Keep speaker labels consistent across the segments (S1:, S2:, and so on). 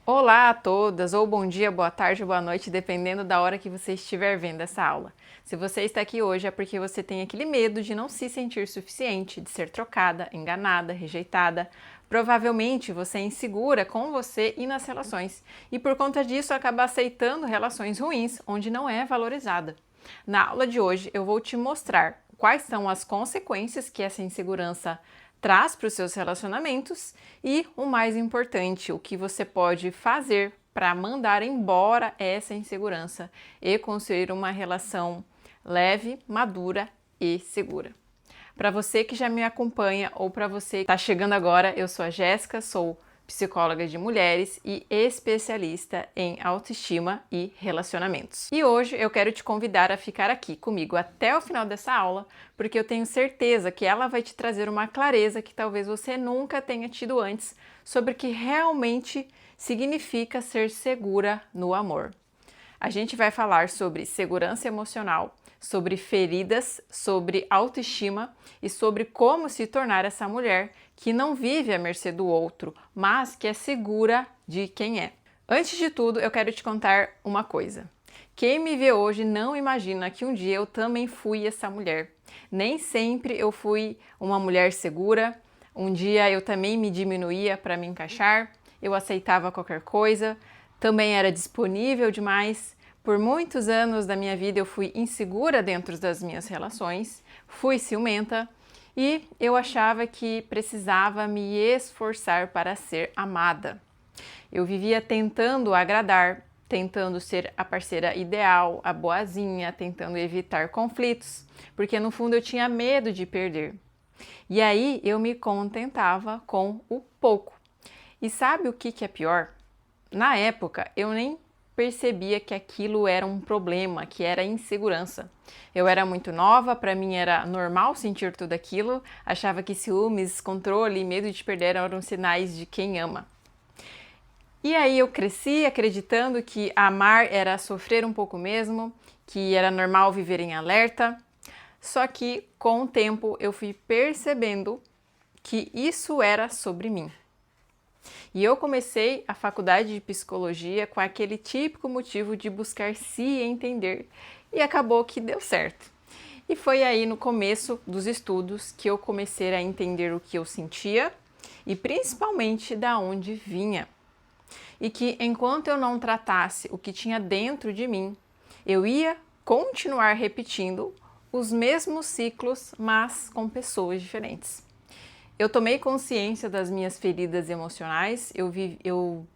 S1: Olá a todas, ou bom dia, boa tarde, boa noite, dependendo da hora que você estiver vendo essa aula. Se você está aqui hoje é porque você tem aquele medo de não se sentir suficiente, de ser trocada, enganada, rejeitada. Provavelmente você é insegura com você e nas relações, e por conta disso acaba aceitando relações ruins onde não é valorizada. Na aula de hoje eu vou te mostrar quais são as consequências que essa insegurança traz para os seus relacionamentos e, o mais importante, o que você pode fazer para mandar embora essa insegurança e construir uma relação leve, madura e segura. Para você que já me acompanha ou para você que está chegando agora, eu sou a Jéssica, sou psicóloga de mulheres e especialista em autoestima e relacionamentos. E hoje eu quero te convidar a ficar aqui comigo até o final dessa aula, porque eu tenho certeza que ela vai te trazer uma clareza que talvez você nunca tenha tido antes sobre o que realmente significa ser segura no amor. A gente vai falar sobre segurança emocional, sobre feridas, sobre autoestima e sobre como se tornar essa mulher que não vive à mercê do outro, mas que é segura de quem é. Antes de tudo, eu quero te contar uma coisa. Quem me vê hoje não imagina que um dia eu também fui essa mulher. Nem sempre eu fui uma mulher segura. Um dia eu também me diminuía para me encaixar, eu aceitava qualquer coisa, também era disponível demais. Por muitos anos da minha vida eu fui insegura dentro das minhas relações, fui ciumenta e eu achava que precisava me esforçar para ser amada. Eu vivia tentando agradar, tentando ser a parceira ideal, a boazinha, tentando evitar conflitos, porque no fundo eu tinha medo de perder. E aí eu me contentava com o pouco. E sabe o que é pior? Na época eu nem percebia que aquilo era um problema, que era insegurança. Eu era muito nova, para mim era normal sentir tudo aquilo, achava que ciúmes, controle e medo de perder eram sinais de quem ama. E aí eu cresci acreditando que amar era sofrer um pouco mesmo, que era normal viver em alerta. Só que com o tempo eu fui percebendo que isso era sobre mim. E eu comecei a faculdade de psicologia com aquele típico motivo de buscar se entender e acabou que deu certo. E foi aí no começo dos estudos que eu comecei a entender o que eu sentia e principalmente da onde vinha. E que enquanto eu não tratasse o que tinha dentro de mim, eu ia continuar repetindo os mesmos ciclos, mas com pessoas diferentes. Eu tomei consciência das minhas feridas emocionais, eu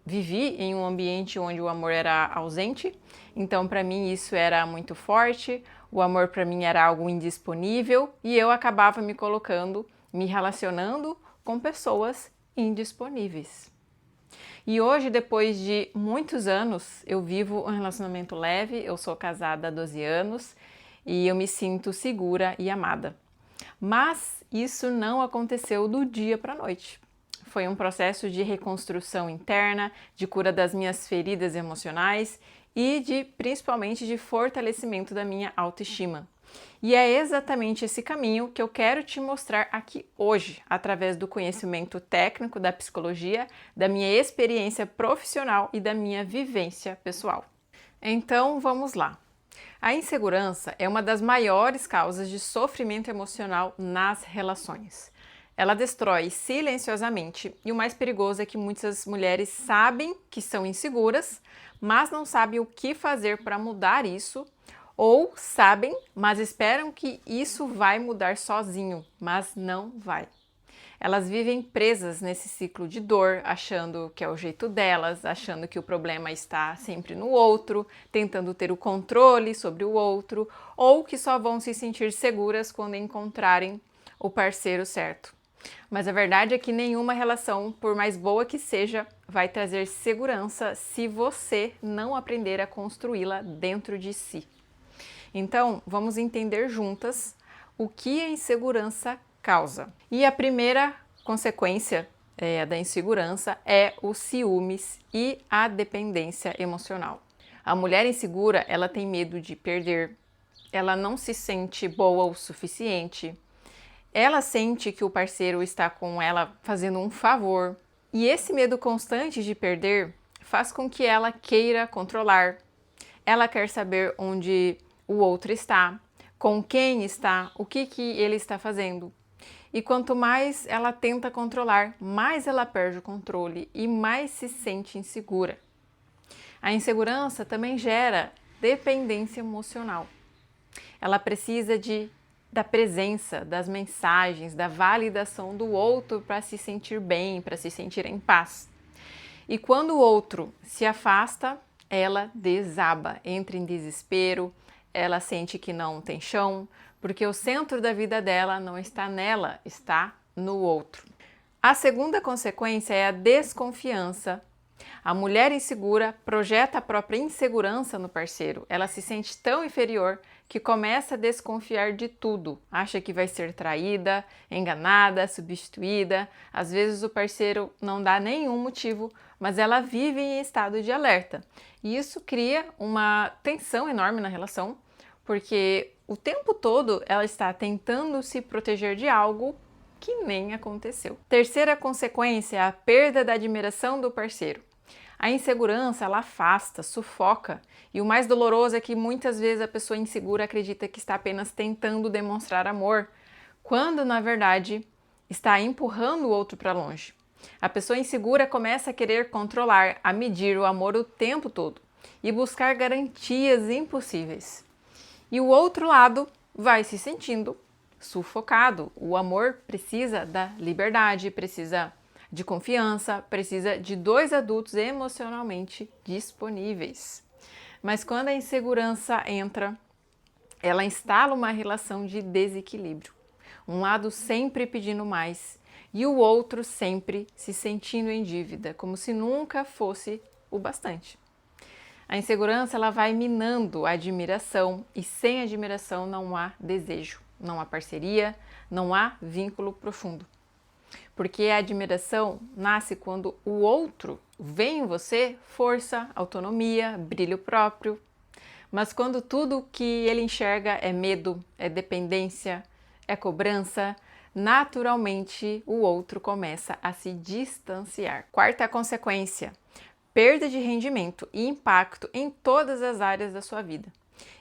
S1: vivi em um ambiente onde o amor era ausente, então para mim isso era muito forte, o amor para mim era algo indisponível e eu acabava me colocando, me relacionando com pessoas indisponíveis. E hoje, depois de muitos anos, eu vivo um relacionamento leve, eu sou casada há 12 anos e eu me sinto segura e amada. Mas isso não aconteceu do dia para a noite. Foi um processo de reconstrução interna, de cura das minhas feridas emocionais e principalmente de fortalecimento da minha autoestima. E é exatamente esse caminho que eu quero te mostrar aqui hoje, através do conhecimento técnico da psicologia, da minha experiência profissional e da minha vivência pessoal. Então, vamos lá. A insegurança é uma das maiores causas de sofrimento emocional nas relações. Ela destrói silenciosamente e o mais perigoso é que muitas mulheres sabem que são inseguras, mas não sabem o que fazer para mudar isso, ou sabem, mas esperam que isso vai mudar sozinho, mas não vai. Elas vivem presas nesse ciclo de dor, achando que é o jeito delas, achando que o problema está sempre no outro, tentando ter o controle sobre o outro, ou que só vão se sentir seguras quando encontrarem o parceiro certo. Mas a verdade é que nenhuma relação, por mais boa que seja, vai trazer segurança se você não aprender a construí-la dentro de si. Então, vamos entender juntas o que a insegurança causa. E a primeira consequência da insegurança é os ciúmes e a dependência emocional. A mulher insegura, ela tem medo de perder, ela não se sente boa o suficiente, ela sente que o parceiro está com ela fazendo um favor. E esse medo constante de perder faz com que ela queira controlar. Ela quer saber onde o outro está, com quem está, o que ele está fazendo. E quanto mais ela tenta controlar, mais ela perde o controle e mais se sente insegura. A insegurança também gera dependência emocional. Ela precisa da presença, das mensagens, da validação do outro para se sentir bem, para se sentir em paz. E quando o outro se afasta, ela desaba, entra em desespero, ela sente que não tem chão, porque o centro da vida dela não está nela, está no outro. A segunda consequência é a desconfiança. A mulher insegura projeta a própria insegurança no parceiro. Ela se sente tão inferior que começa a desconfiar de tudo. Acha que vai ser traída, enganada, substituída. Às vezes o parceiro não dá nenhum motivo, mas ela vive em estado de alerta. E isso cria uma tensão enorme na relação, porque o tempo todo ela está tentando se proteger de algo que nem aconteceu. Terceira consequência é a perda da admiração do parceiro. A insegurança, ela afasta, sufoca, e o mais doloroso é que muitas vezes a pessoa insegura acredita que está apenas tentando demonstrar amor, quando na verdade está empurrando o outro para longe. A pessoa insegura começa a querer controlar, a medir o amor o tempo todo e buscar garantias impossíveis. E o outro lado vai se sentindo sufocado. O amor precisa da liberdade, precisa de confiança, precisa de dois adultos emocionalmente disponíveis. Mas quando a insegurança entra, ela instala uma relação de desequilíbrio. Um lado sempre pedindo mais e o outro sempre se sentindo em dívida, como se nunca fosse o bastante. A insegurança, ela vai minando a admiração e sem admiração não há desejo, não há parceria, não há vínculo profundo. Porque a admiração nasce quando o outro vê em você força, autonomia, brilho próprio. Mas quando tudo que ele enxerga é medo, é dependência, é cobrança, naturalmente o outro começa a se distanciar. Quarta consequência: perda de rendimento e impacto em todas as áreas da sua vida.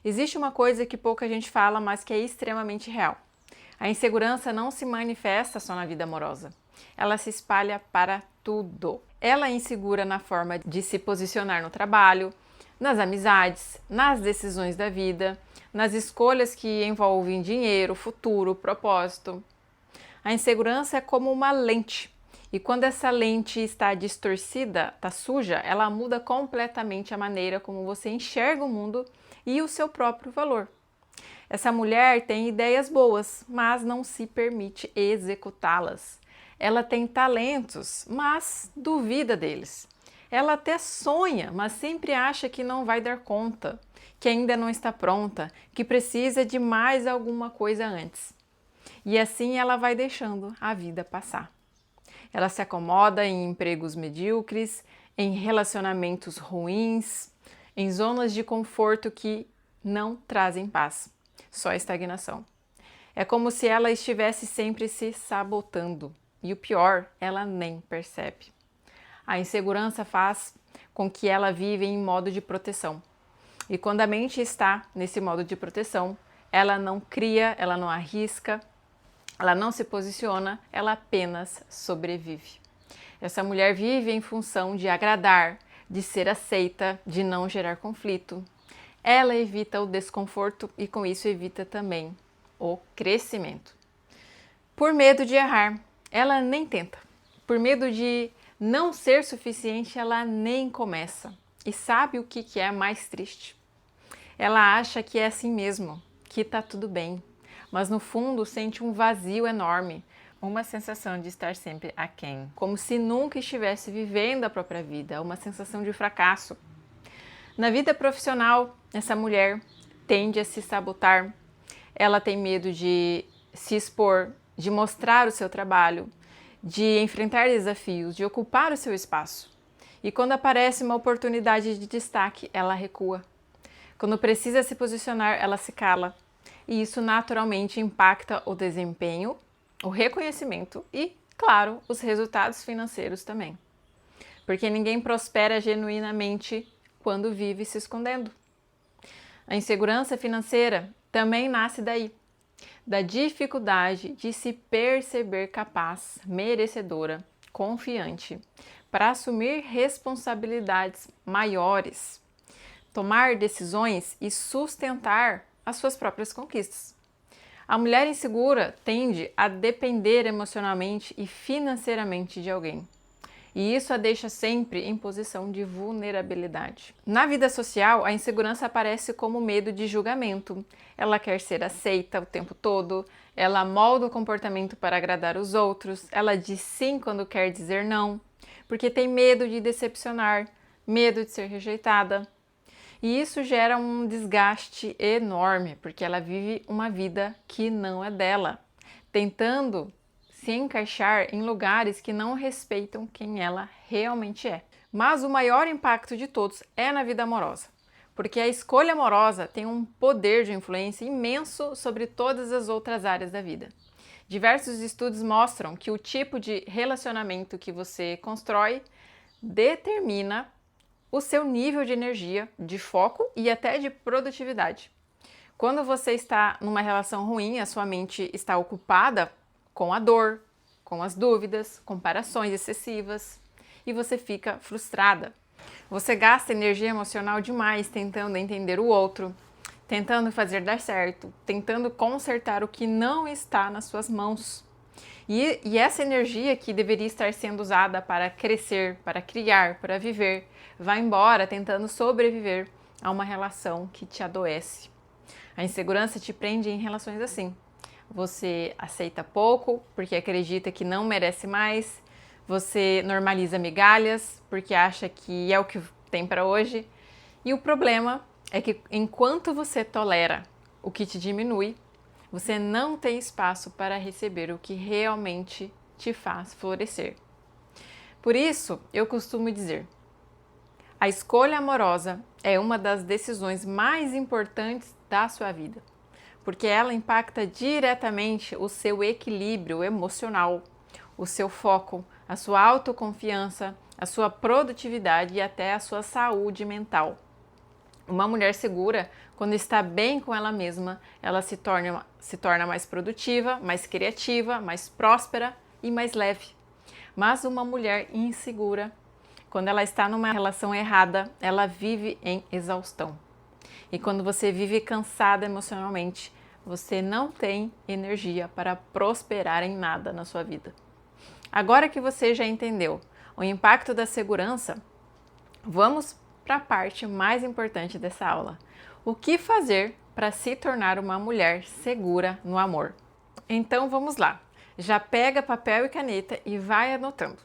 S1: Existe uma coisa que pouca gente fala, mas que é extremamente real. A insegurança não se manifesta só na vida amorosa. Ela se espalha para tudo. Ela é insegura na forma de se posicionar no trabalho, nas amizades, nas decisões da vida, nas escolhas que envolvem dinheiro, futuro, propósito. A insegurança é como uma lente. E quando essa lente está distorcida, está suja, ela muda completamente a maneira como você enxerga o mundo e o seu próprio valor. Essa mulher tem ideias boas, mas não se permite executá-las. Ela tem talentos, mas duvida deles. Ela até sonha, mas sempre acha que não vai dar conta, que ainda não está pronta, que precisa de mais alguma coisa antes. E assim ela vai deixando a vida passar. Ela se acomoda em empregos medíocres, em relacionamentos ruins, em zonas de conforto que não trazem paz, só estagnação. É como se ela estivesse sempre se sabotando e o pior, ela nem percebe. A insegurança faz com que ela viva em modo de proteção. E quando a mente está nesse modo de proteção, ela não cria, ela não arrisca, ela não se posiciona, ela apenas sobrevive. Essa mulher vive em função de agradar, de ser aceita, de não gerar conflito. Ela evita o desconforto e com isso evita também o crescimento. Por medo de errar, ela nem tenta. Por medo de não ser suficiente, ela nem começa. E sabe o que é mais triste? Ela acha que é assim mesmo, que tá tudo bem, mas no fundo sente um vazio enorme, uma sensação de estar sempre aquém, como se nunca estivesse vivendo a própria vida, uma sensação de fracasso. Na vida profissional, essa mulher tende a se sabotar, ela tem medo de se expor, de mostrar o seu trabalho, de enfrentar desafios, de ocupar o seu espaço. E quando aparece uma oportunidade de destaque, ela recua. Quando precisa se posicionar, ela se cala. E isso naturalmente impacta o desempenho, o reconhecimento e, claro, os resultados financeiros também. porque ninguém prospera genuinamente quando vive se escondendo. A insegurança financeira também nasce daí, da dificuldade de se perceber capaz, merecedora, confiante, para assumir responsabilidades maiores, tomar decisões e sustentar as suas próprias conquistas. A mulher insegura tende a depender emocionalmente e financeiramente de alguém. E isso a deixa sempre em posição de vulnerabilidade. Na vida social, a insegurança aparece como medo de julgamento. Ela quer ser aceita o tempo todo, ela molda o comportamento para agradar os outros, ela diz sim quando quer dizer não, porque tem medo de decepcionar, medo de ser rejeitada. E isso gera um desgaste enorme, porque ela vive uma vida que não é dela, tentando se encaixar em lugares que não respeitam quem ela realmente é. Mas o maior impacto de todos é na vida amorosa, porque a escolha amorosa tem um poder de influência imenso sobre todas as outras áreas da vida. Diversos estudos mostram que o tipo de relacionamento que você constrói determina o seu nível de energia, de foco e até de produtividade. Quando você está numa relação ruim, a sua mente está ocupada com a dor, com as dúvidas, comparações excessivas e você fica frustrada. Você gasta energia emocional demais tentando entender o outro, tentando fazer dar certo, tentando consertar o que não está nas suas mãos. E essa energia que deveria estar sendo usada para crescer, para criar, para viver, vai embora tentando sobreviver a uma relação que te adoece. A insegurança te prende em relações assim. Você aceita pouco porque acredita que não merece mais, você normaliza migalhas porque acha que é o que tem para hoje. E o problema é que enquanto você tolera o que te diminui, você não tem espaço para receber o que realmente te faz florescer. Por isso, eu costumo dizer, a escolha amorosa é uma das decisões mais importantes da sua vida, porque ela impacta diretamente o seu equilíbrio emocional, o seu foco, a sua autoconfiança, a sua produtividade e até a sua saúde mental. Uma mulher segura, quando está bem com ela mesma, ela se torna mais produtiva, mais criativa, mais próspera e mais leve. Mas uma mulher insegura, quando ela está numa relação errada, ela vive em exaustão. E quando você vive cansada emocionalmente, você não tem energia para prosperar em nada na sua vida. Agora que você já entendeu o impacto da segurança, vamos para a parte mais importante dessa aula. O que fazer para se tornar uma mulher segura no amor? Então vamos lá. Já pega papel e caneta e vai anotando.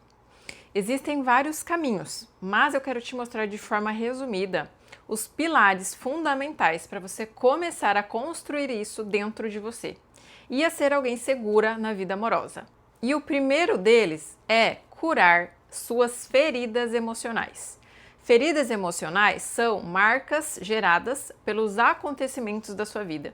S1: Existem vários caminhos, mas eu quero te mostrar de forma resumida os pilares fundamentais para você começar a construir isso dentro de você e a ser alguém segura na vida amorosa. E o primeiro deles é curar suas feridas emocionais. Feridas emocionais são marcas geradas pelos acontecimentos da sua vida.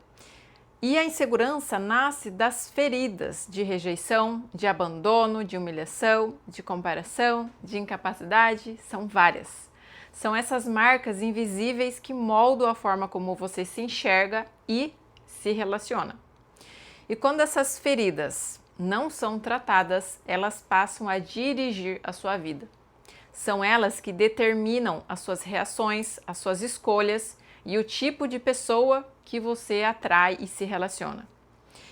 S1: E a insegurança nasce das feridas de rejeição, de abandono, de humilhação, de comparação, de incapacidade, são várias. São essas marcas invisíveis que moldam a forma como você se enxerga e se relaciona. E quando essas feridas não são tratadas, elas passam a dirigir a sua vida. São elas que determinam as suas reações, as suas escolhas e o tipo de pessoa que você atrai e se relaciona.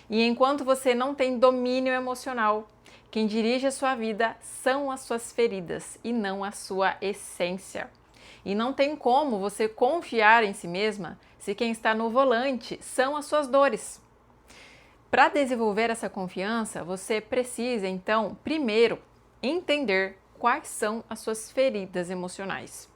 S1: E enquanto você não tem domínio emocional, quem dirige a sua vida são as suas feridas e não a sua essência. E não tem como você confiar em si mesma se quem está no volante são as suas dores. Para desenvolver essa confiança, você precisa, então, primeiro, entender quais são as suas feridas emocionais.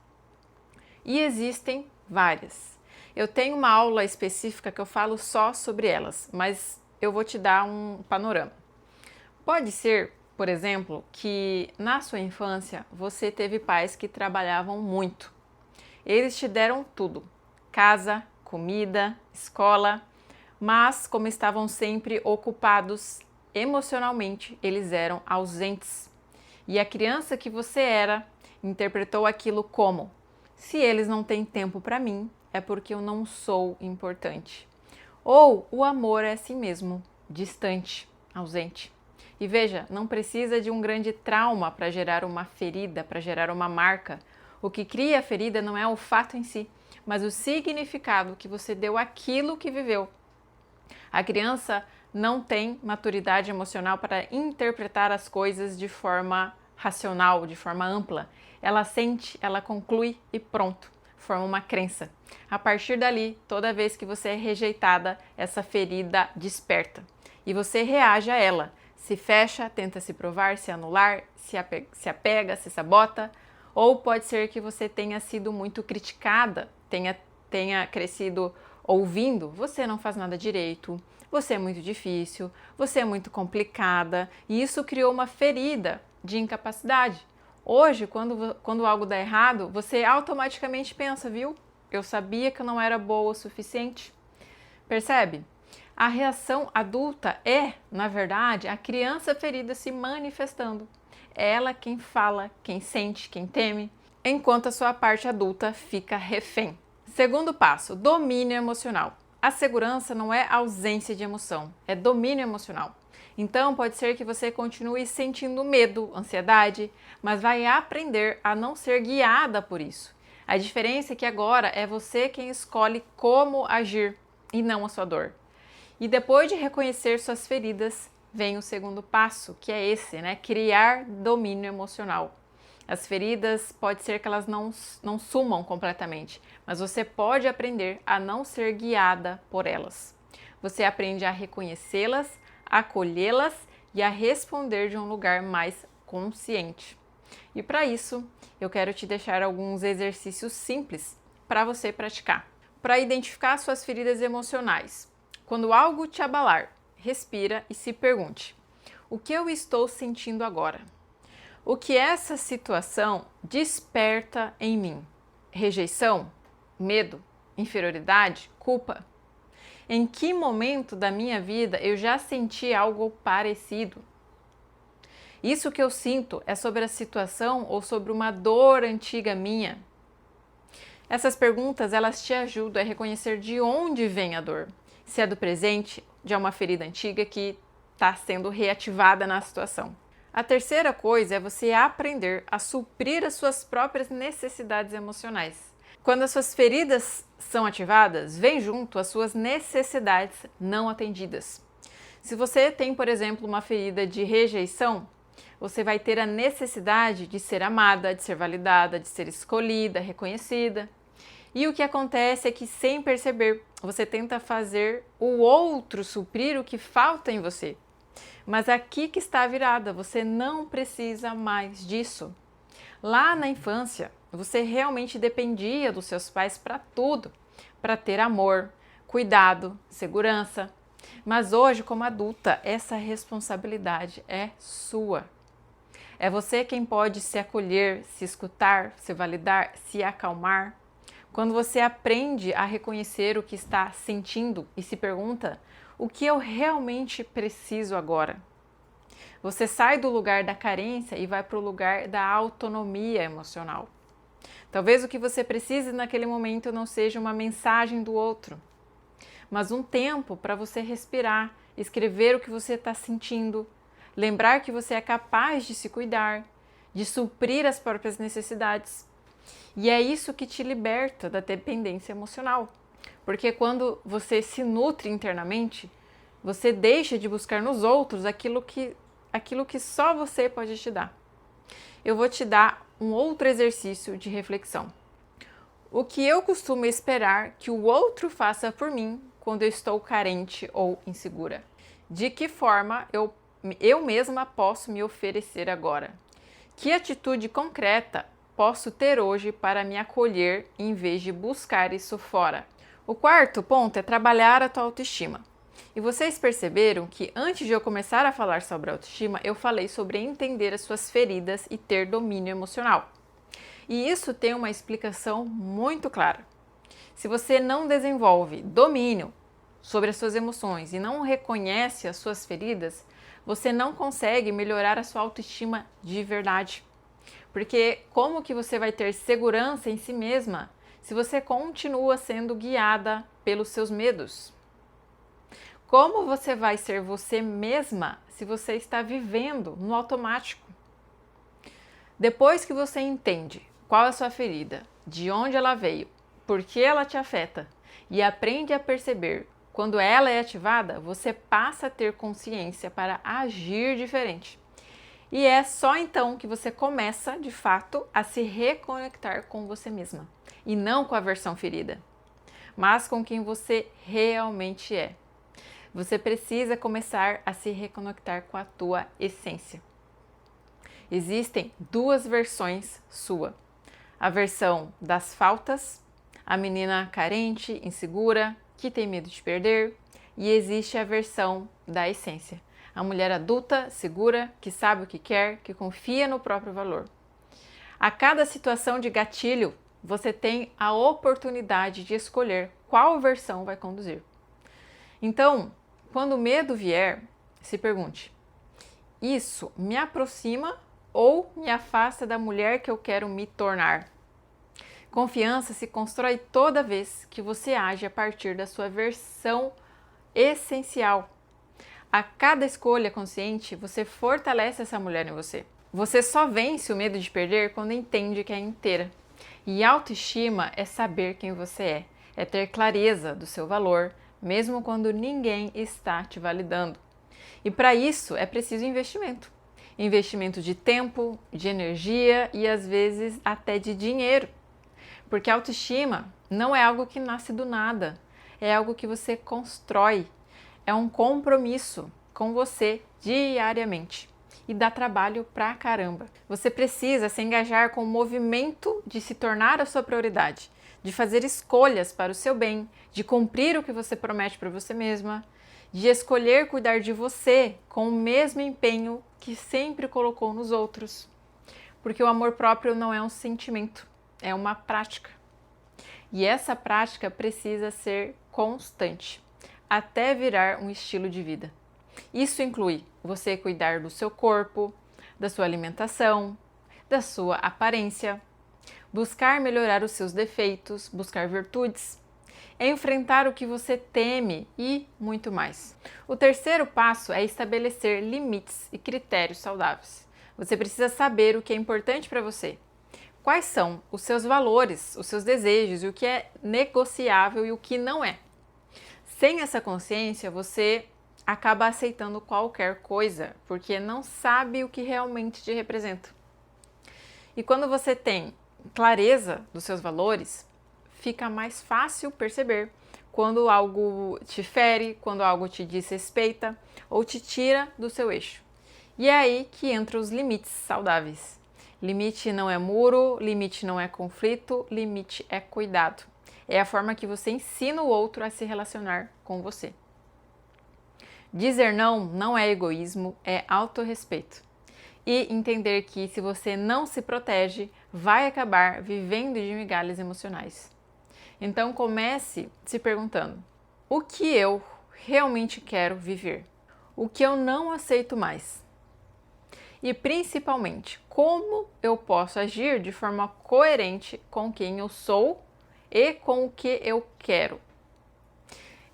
S1: E existem várias. Eu tenho uma aula específica que eu falo só sobre elas, mas eu vou te dar um panorama. Pode ser, por exemplo, que na sua infância você teve pais que trabalhavam muito. Eles te deram tudo: casa, comida, escola, mas como estavam sempre ocupados emocionalmente, eles eram ausentes. E a criança que você era interpretou aquilo como: se eles não têm tempo para mim, é porque eu não sou importante. Ou o amor é assim mesmo, distante, ausente. E veja, não precisa de um grande trauma para gerar uma ferida, para gerar uma marca. O que cria a ferida não é o fato em si, mas o significado que você deu àquilo que viveu. A criança não tem maturidade emocional para interpretar as coisas de forma racional, de forma ampla. Ela sente, ela conclui e pronto, forma uma crença. A partir dali, toda vez que você é rejeitada, essa ferida desperta e você reage a ela. Se fecha, tenta se provar, se anular, se apega, se sabota, ou pode ser que você tenha sido muito criticada, tenha crescido ouvindo: você não faz nada direito, você é muito difícil, você é muito complicada, e isso criou uma ferida de incapacidade. Hoje, quando algo dá errado, você automaticamente pensa: viu? Eu sabia que eu não era boa o suficiente. Percebe? A reação adulta é, na verdade, a criança ferida se manifestando. É ela quem fala, quem sente, quem teme, enquanto a sua parte adulta fica refém. Segundo passo, domínio emocional. A segurança não é ausência de emoção, é domínio emocional. Então, pode ser que você continue sentindo medo, ansiedade, mas vai aprender a não ser guiada por isso. A diferença é que agora é você quem escolhe como agir e não a sua dor. E depois de reconhecer suas feridas, vem o segundo passo, que é esse, né? Criar domínio emocional. As feridas, pode ser que elas não sumam completamente, mas você pode aprender a não ser guiada por elas. Você aprende a reconhecê-las, a acolhê-las e a responder de um lugar mais consciente. E para isso, eu quero te deixar alguns exercícios simples para você praticar. Para identificar suas feridas emocionais. Quando algo te abalar, respira e se pergunte: o que eu estou sentindo agora? O que essa situação desperta em mim? Rejeição? Medo? Inferioridade? Culpa? Em que momento da minha vida eu já senti algo parecido? Isso que eu sinto é sobre a situação ou sobre uma dor antiga minha? Essas perguntas, elas te ajudam a reconhecer de onde vem a dor. Se é do presente, de uma ferida antiga que está sendo reativada na situação. A terceira coisa é você aprender a suprir as suas próprias necessidades emocionais. Quando as suas feridas são ativadas, vem junto as suas necessidades não atendidas. Se você tem, por exemplo, uma ferida de rejeição, você vai ter a necessidade de ser amada, de ser validada, de ser escolhida, reconhecida. E o que acontece é que, sem perceber, você tenta fazer o outro suprir o que falta em você. Mas aqui que está a virada, você não precisa mais disso. Lá na infância, você realmente dependia dos seus pais para tudo, para ter amor, cuidado, segurança. Mas hoje, como adulta, essa responsabilidade é sua. É você quem pode se acolher, se escutar, se validar, se acalmar. Quando você aprende a reconhecer o que está sentindo e se pergunta: o que eu realmente preciso agora? Você sai do lugar da carência e vai para o lugar da autonomia emocional. Talvez o que você precise naquele momento não seja uma mensagem do outro, mas um tempo para você respirar, escrever o que você está sentindo, lembrar que você é capaz de se cuidar, de suprir as próprias necessidades. E é isso que te liberta da dependência emocional. Porque quando você se nutre internamente, você deixa de buscar nos outros aquilo que só você pode te dar. Eu vou te dar um outro exercício de reflexão. O que eu costumo esperar que o outro faça por mim quando eu estou carente ou insegura? De que forma eu mesma posso me oferecer agora? Que atitude concreta posso ter hoje para me acolher em vez de buscar isso fora? O quarto ponto é trabalhar a tua autoestima. E vocês perceberam que antes de eu começar a falar sobre autoestima, eu falei sobre entender as suas feridas e ter domínio emocional. E isso tem uma explicação muito clara. Se você não desenvolve domínio sobre as suas emoções e não reconhece as suas feridas, você não consegue melhorar a sua autoestima de verdade. Porque como que você vai ter segurança em si mesma se você continua sendo guiada pelos seus medos? Como você vai ser você mesma se você está vivendo no automático? Depois que você entende qual é a sua ferida, de onde ela veio, por que ela te afeta e aprende a perceber quando ela é ativada, você passa a ter consciência para agir diferente. E é só então que você começa, de fato, a se reconectar com você mesma. E não com a versão ferida, mas com quem você realmente é. Você precisa começar a se reconectar com a tua essência. Existem duas versões sua. A versão das faltas, a menina carente, insegura, que tem medo de perder. E existe a versão da essência. A mulher adulta, segura, que sabe o que quer, que confia no próprio valor. A cada situação de gatilho, você tem a oportunidade de escolher qual versão vai conduzir. Então, quando o medo vier, se pergunte: isso me aproxima ou me afasta da mulher que eu quero me tornar? Confiança se constrói toda vez que você age a partir da sua versão essencial. A cada escolha consciente, você fortalece essa mulher em você. Você só vence o medo de perder quando entende que é inteira. E autoestima é saber quem você é ter clareza do seu valor, mesmo quando ninguém está te validando. E para isso é preciso investimento. Investimento de tempo, de energia e às vezes até de dinheiro. Porque a autoestima não é algo que nasce do nada, é algo que você constrói. É um compromisso com você diariamente e dá trabalho pra caramba. Você precisa se engajar com o movimento de se tornar a sua prioridade, de fazer escolhas para o seu bem, de cumprir o que você promete para você mesma, de escolher cuidar de você com o mesmo empenho que sempre colocou nos outros. Porque o amor próprio não é um sentimento, é uma prática. E essa prática precisa ser constante, até virar um estilo de vida. Isso inclui você cuidar do seu corpo, da sua alimentação, da sua aparência, buscar melhorar os seus defeitos, buscar virtudes, enfrentar o que você teme e muito mais. O terceiro passo é estabelecer limites e critérios saudáveis. Você precisa saber o que é importante para você. Quais são os seus valores, os seus desejos e o que é negociável e o que não é. Sem essa consciência, você acaba aceitando qualquer coisa, porque não sabe o que realmente te representa. E quando você tem clareza dos seus valores, fica mais fácil perceber quando algo te fere, quando algo te desrespeita ou te tira do seu eixo. E é aí que entram os limites saudáveis. Limite não é muro, limite não é conflito, limite é cuidado. É a forma que você ensina o outro a se relacionar com você. Dizer não é egoísmo, é autorrespeito. E entender que se você não se protege, vai acabar vivendo de migalhas emocionais. Então comece se perguntando: o que eu realmente quero viver? O que eu não aceito mais? E principalmente, como eu posso agir de forma coerente com quem eu sou e com o que eu quero?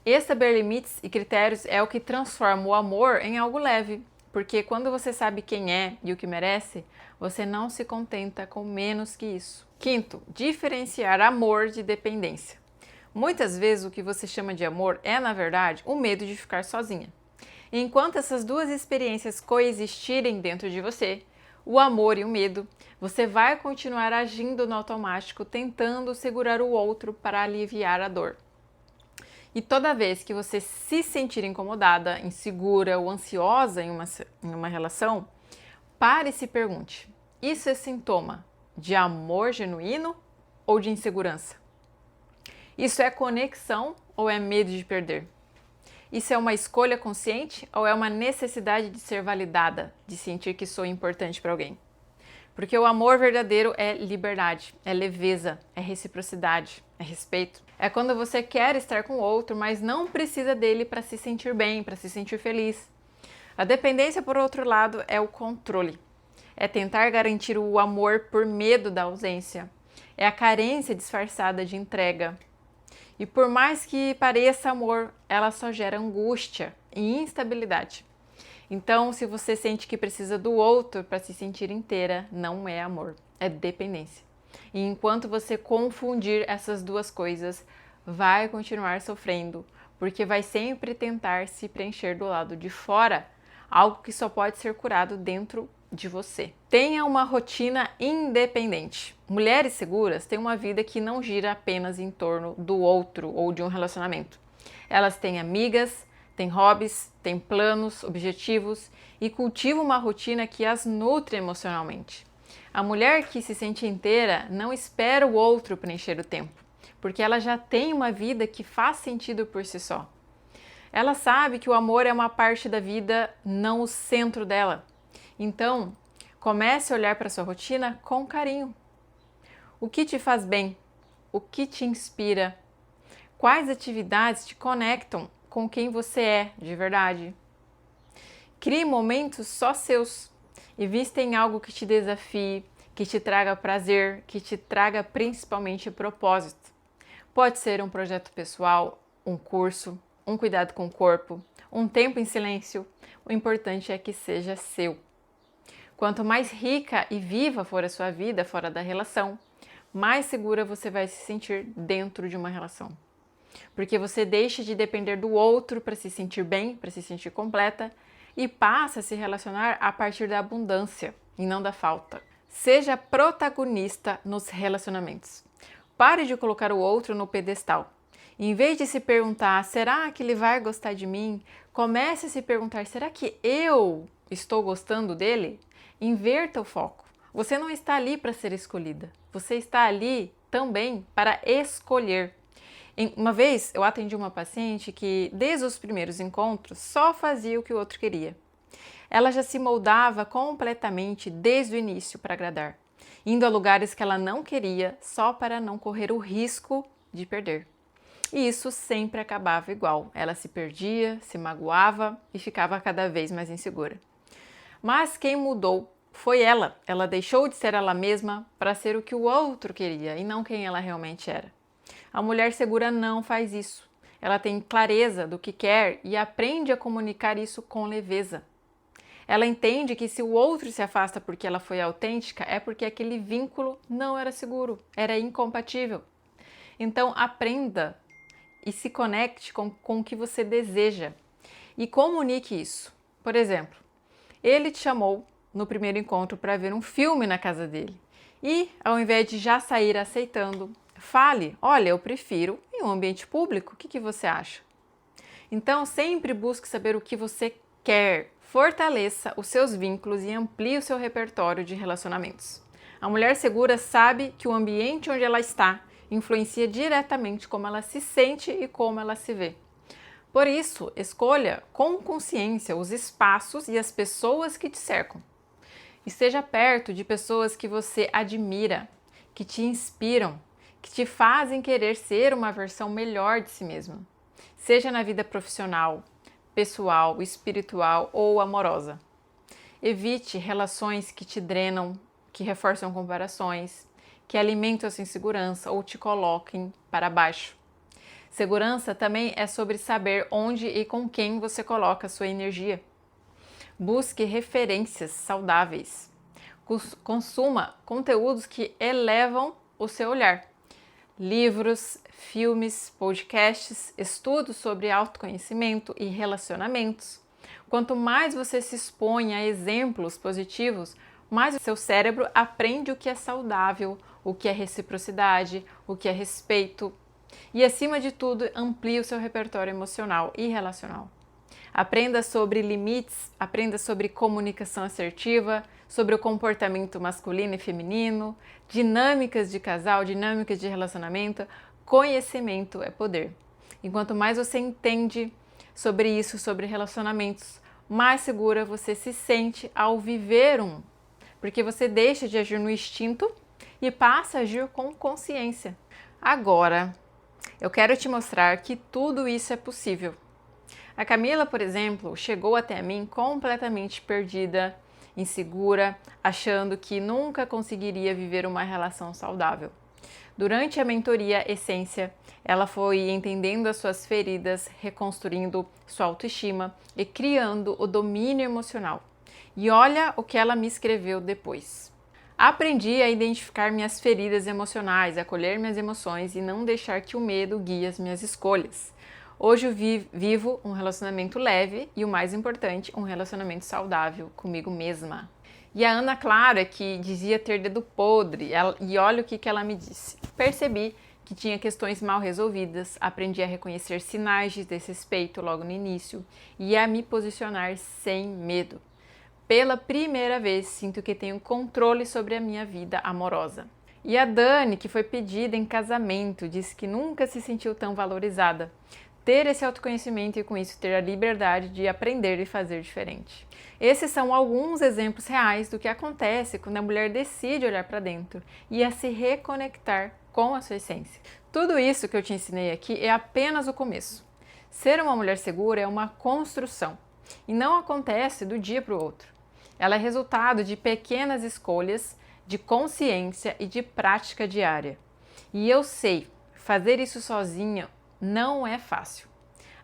S1: Estabelecer limites e critérios é o que transforma o amor em algo leve, porque quando você sabe quem é e o que merece, você não se contenta com menos que isso. Quinto, diferenciar amor de dependência. Muitas vezes o que você chama de amor é, na verdade, o medo de ficar sozinha. Enquanto essas duas experiências coexistirem dentro de você, o amor e o medo, você vai continuar agindo no automático, tentando segurar o outro para aliviar a dor. E toda vez que você se sentir incomodada, insegura ou ansiosa em uma relação, pare e se pergunte: isso é sintoma de amor genuíno ou de insegurança? Isso é conexão ou é medo de perder? Isso é uma escolha consciente ou é uma necessidade de ser validada, de sentir que sou importante para alguém? Porque o amor verdadeiro é liberdade, é leveza, é reciprocidade, é respeito. É quando você quer estar com o outro, mas não precisa dele para se sentir bem, para se sentir feliz. A dependência, por outro lado, é o controle. É tentar garantir o amor por medo da ausência. É a carência disfarçada de entrega. E por mais que pareça amor, ela só gera angústia e instabilidade. Então, se você sente que precisa do outro para se sentir inteira, não é amor, é dependência. E enquanto você confundir essas duas coisas, vai continuar sofrendo, porque vai sempre tentar se preencher do lado de fora, algo que só pode ser curado dentro de você. Tenha uma rotina independente. Mulheres seguras têm uma vida que não gira apenas em torno do outro ou de um relacionamento. Elas têm amigas, têm hobbies, têm planos, objetivos e cultivam uma rotina que as nutre emocionalmente. A mulher que se sente inteira não espera o outro preencher o tempo, porque ela já tem uma vida que faz sentido por si só. Ela sabe que o amor é uma parte da vida, não o centro dela. Então, comece a olhar para sua rotina com carinho. O que te faz bem? O que te inspira? Quais atividades te conectam com quem você é de verdade? Crie momentos só seus. Invista em algo que te desafie, que te traga prazer, que te traga principalmente propósito. Pode ser um projeto pessoal, um curso, um cuidado com o corpo, um tempo em silêncio. O importante é que seja seu. Quanto mais rica e viva for a sua vida fora da relação, mais segura você vai se sentir dentro de uma relação. Porque você deixa de depender do outro para se sentir bem, para se sentir completa e passa a se relacionar a partir da abundância e não da falta. Seja protagonista nos relacionamentos. Pare de colocar o outro no pedestal. Em vez de se perguntar, será que ele vai gostar de mim? Comece a se perguntar, será que eu estou gostando dele? Inverta o foco. Você não está ali para ser escolhida. Você está ali também para escolher. Uma vez eu atendi uma paciente que, desde os primeiros encontros, só fazia o que o outro queria. Ela já se moldava completamente desde o início para agradar, indo a lugares que ela não queria só para não correr o risco de perder. E isso sempre acabava igual. Ela se perdia, se magoava e ficava cada vez mais insegura. Mas quem mudou foi ela. Ela deixou de ser ela mesma para ser o que o outro queria e não quem ela realmente era. A mulher segura não faz isso. Ela tem clareza do que quer e aprende a comunicar isso com leveza. Ela entende que se o outro se afasta porque ela foi autêntica, é porque aquele vínculo não era seguro, era incompatível. Então aprenda e se conecte com o que você deseja e comunique isso. Por exemplo, ele te chamou no primeiro encontro para ver um filme na casa dele e, ao invés de já sair aceitando, fale, olha, eu prefiro em um ambiente público, o que você acha? Então, sempre busque saber o que você quer, fortaleça os seus vínculos e amplie o seu repertório de relacionamentos. A mulher segura sabe que o ambiente onde ela está influencia diretamente como ela se sente e como ela se vê. Por isso, escolha com consciência os espaços e as pessoas que te cercam. Esteja perto de pessoas que você admira, que te inspiram, que te fazem querer ser uma versão melhor de si mesma. Seja na vida profissional, pessoal, espiritual ou amorosa. Evite relações que te drenam, que reforçam comparações, que alimentam a sua insegurança ou te coloquem para baixo. Segurança também é sobre saber onde e com quem você coloca a sua energia. Busque referências saudáveis. Consuma conteúdos que elevam o seu olhar. Livros, filmes, podcasts, estudos sobre autoconhecimento e relacionamentos. Quanto mais você se expõe a exemplos positivos, mais o seu cérebro aprende o que é saudável, o que é reciprocidade, o que é respeito. E, acima de tudo, amplie o seu repertório emocional e relacional. Aprenda sobre limites, aprenda sobre comunicação assertiva, sobre o comportamento masculino e feminino, dinâmicas de casal, dinâmicas de relacionamento. Conhecimento é poder. E quanto mais você entende sobre isso, sobre relacionamentos, mais segura você se sente ao viver um. Porque você deixa de agir no instinto e passa a agir com consciência. Agora, eu quero te mostrar que tudo isso é possível. A Camila, por exemplo, chegou até mim completamente perdida, insegura, achando que nunca conseguiria viver uma relação saudável. Durante a mentoria Essência, ela foi entendendo as suas feridas, reconstruindo sua autoestima e criando o domínio emocional. E olha o que ela me escreveu depois. Aprendi a identificar minhas feridas emocionais, acolher minhas emoções e não deixar que o medo guie as minhas escolhas. Hoje eu vivo um relacionamento leve e, o mais importante, um relacionamento saudável comigo mesma. E a Ana Clara, que dizia ter dedo podre, e olha o que ela me disse. Percebi que tinha questões mal resolvidas, aprendi a reconhecer sinais de desrespeito logo no início e a me posicionar sem medo. Pela primeira vez, sinto que tenho controle sobre a minha vida amorosa. E a Dani, que foi pedida em casamento, disse que nunca se sentiu tão valorizada. Ter esse autoconhecimento e com isso ter a liberdade de aprender e fazer diferente. Esses são alguns exemplos reais do que acontece quando a mulher decide olhar para dentro e a se reconectar com a sua essência. Tudo isso que eu te ensinei aqui é apenas o começo. Ser uma mulher segura é uma construção e não acontece do dia para o outro. Ela é resultado de pequenas escolhas, de consciência e de prática diária. E eu sei, fazer isso sozinha não é fácil.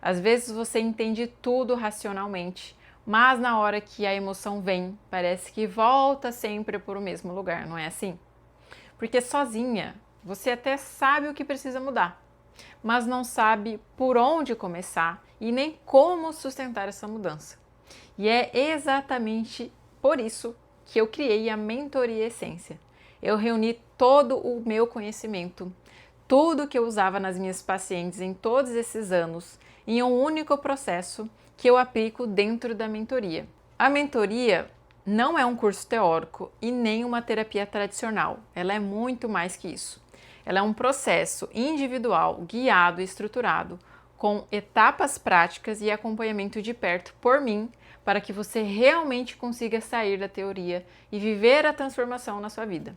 S1: Às vezes você entende tudo racionalmente, mas na hora que a emoção vem, parece que volta sempre para o mesmo lugar, não é assim? Porque sozinha você até sabe o que precisa mudar, mas não sabe por onde começar e nem como sustentar essa mudança. E é exatamente por isso que eu criei a Mentoria Essência. Eu reuni todo o meu conhecimento, tudo que eu usava nas minhas pacientes em todos esses anos, em um único processo que eu aplico dentro da mentoria. A mentoria não é um curso teórico e nem uma terapia tradicional, ela é muito mais que isso. Ela é um processo individual, guiado e estruturado, com etapas práticas e acompanhamento de perto por mim, para que você realmente consiga sair da teoria e viver a transformação na sua vida.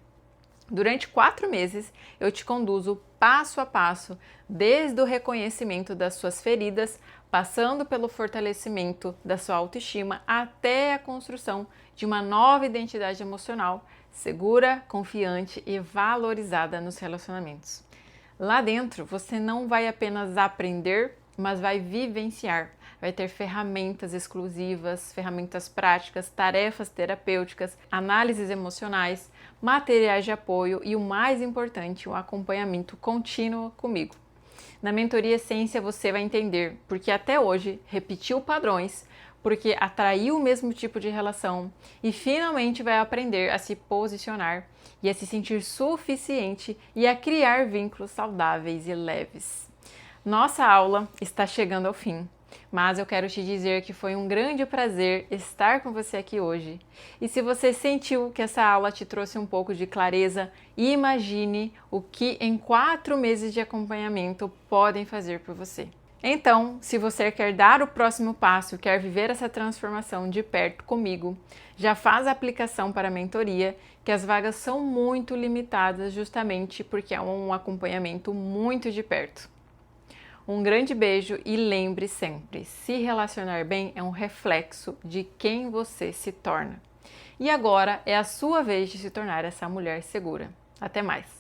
S1: Durante 4 meses, eu te conduzo passo a passo, desde o reconhecimento das suas feridas, passando pelo fortalecimento da sua autoestima, até a construção de uma nova identidade emocional, segura, confiante e valorizada nos relacionamentos. Lá dentro, você não vai apenas aprender, mas vai vivenciar. Vai ter ferramentas exclusivas, ferramentas práticas, tarefas terapêuticas, análises emocionais, materiais de apoio e o mais importante, um acompanhamento contínuo comigo. Na Mentoria Essência você vai entender porque até hoje repetiu padrões, porque atraiu o mesmo tipo de relação e finalmente vai aprender a se posicionar e a se sentir suficiente e a criar vínculos saudáveis e leves. Nossa aula está chegando ao fim, mas eu quero te dizer que foi um grande prazer estar com você aqui hoje. E se você sentiu que essa aula te trouxe um pouco de clareza, imagine o que em 4 meses de acompanhamento podem fazer por você. Então, se você quer dar o próximo passo, quer viver essa transformação de perto comigo, já faz a aplicação para a mentoria, que as vagas são muito limitadas justamente porque é um acompanhamento muito de perto. Um grande beijo e lembre sempre, se relacionar bem é um reflexo de quem você se torna. E agora é a sua vez de se tornar essa mulher segura. Até mais!